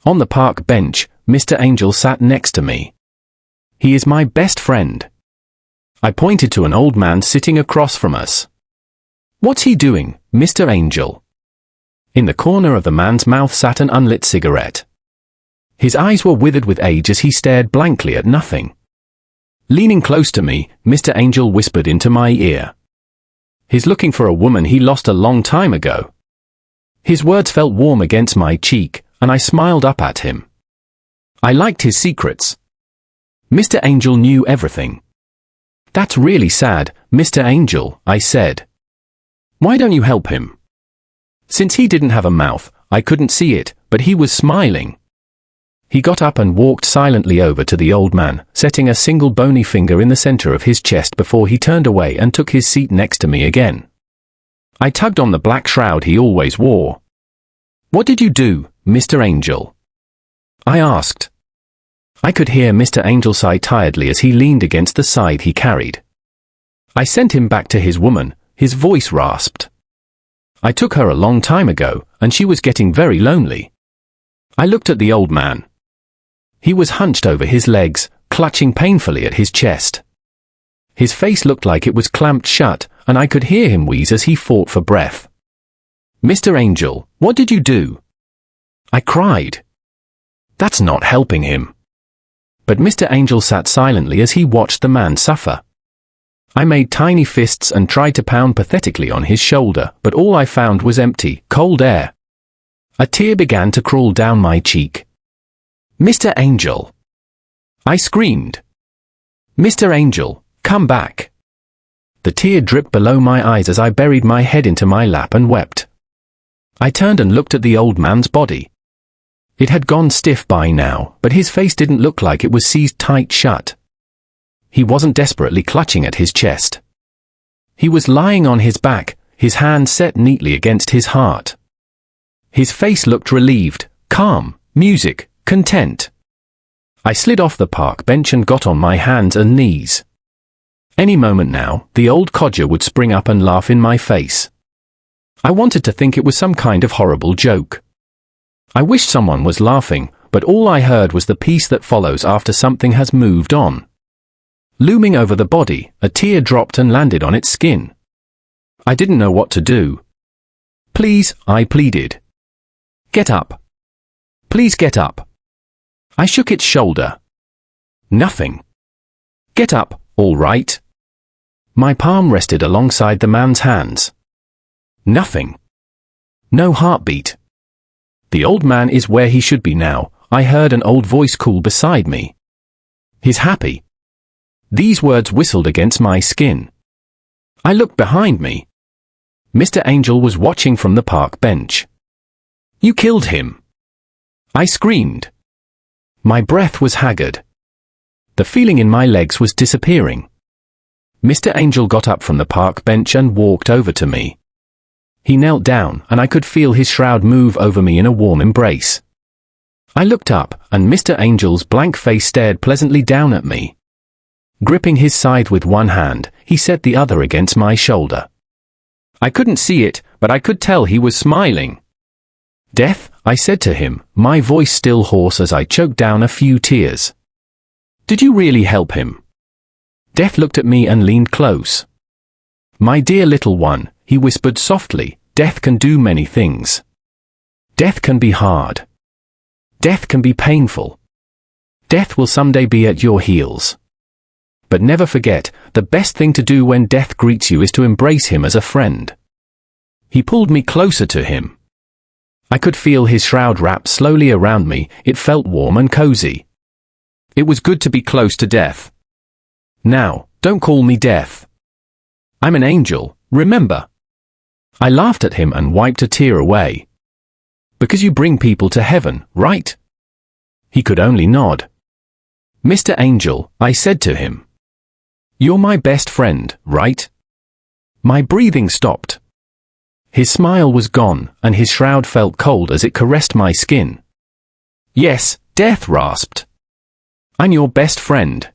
On the park bench, Mr. Angel sat next to me. He is my best friend. I pointed to an old man sitting across from us. What's he doing, Mr. Angel? In the corner of the man's mouth sat an unlit cigarette. His eyes were withered with age as he stared blankly at nothing. Leaning close to me, Mr. Angel whispered into my ear. He's looking for a woman he lost a long time ago. His words felt warm against my cheek, and I smiled up at him. I liked his secrets. Mr. Angel knew everything. That's really sad, Mr. Angel, I said. Why don't you help him? Since he didn't have a mouth, I couldn't see it, but he was smiling. He got up and walked silently over to the old man, setting a single bony finger in the center of his chest before he turned away and took his seat next to me again. I tugged on the black shroud he always wore. What did you do, Mr. Angel? I asked. I could hear Mr. Angel sigh tiredly as he leaned against the side he carried. I sent him back to his woman, his voice rasped. I took her a long time ago, and she was getting very lonely. I looked at the old man. He was hunched over his legs, clutching painfully at his chest. His face looked like it was clamped shut, and I could hear him wheeze as he fought for breath. Mr. Angel, what did you do? I cried. That's not helping him. But Mr. Angel sat silently as he watched the man suffer. I made tiny fists and tried to pound pathetically on his shoulder, but all I found was empty, cold air. A tear began to crawl down my cheek. Mr. Angel! I screamed. Mr. Angel, come back! The tear dripped below my eyes as I buried my head into my lap and wept. I turned and looked at the old man's body. It had gone stiff by now, but his face didn't look like it was seized tight shut. He wasn't desperately clutching at his chest. He was lying on his back, his hand set neatly against his heart. His face looked relieved, calm, music, content. I slid off the park bench and got on my hands and knees. Any moment now, the old codger would spring up and laugh in my face. I wanted to think it was some kind of horrible joke. I wished someone was laughing, but all I heard was the peace that follows after something has moved on. Looming over the body, a tear dropped and landed on its skin. I didn't know what to do. Please, I pleaded. Get up. Please get up. I shook its shoulder. Nothing. Get up, all right. My palm rested alongside the man's hands. Nothing. No heartbeat. The old man is where he should be now, I heard an old voice call beside me. He's happy. These words whistled against my skin. I looked behind me. Mr. Angel was watching from the park bench. You killed him. I screamed. My breath was haggard. The feeling in my legs was disappearing. Mr. Angel got up from the park bench and walked over to me. He knelt down, and I could feel his shroud move over me in a warm embrace. I looked up, and Mr. Angel's blank face stared pleasantly down at me. Gripping his scythe with one hand, he set the other against my shoulder. I couldn't see it, but I could tell he was smiling. Death, I said to him, my voice still hoarse as I choked down a few tears. Did you really help him? Death looked at me and leaned close. My dear little one, he whispered softly, death can do many things. Death can be hard. Death can be painful. Death will someday be at your heels. But never forget, the best thing to do when death greets you is to embrace him as a friend. He pulled me closer to him. I could feel his shroud wrap slowly around me, it felt warm and cozy. It was good to be close to death. Now, don't call me death. I'm an angel, remember? I laughed at him and wiped a tear away. Because you bring people to heaven, right? He could only nod. Mr. Angel, I said to him. You're my best friend, right? My breathing stopped. His smile was gone, and his shroud felt cold as it caressed my skin. Yes, death rasped. I'm your best friend.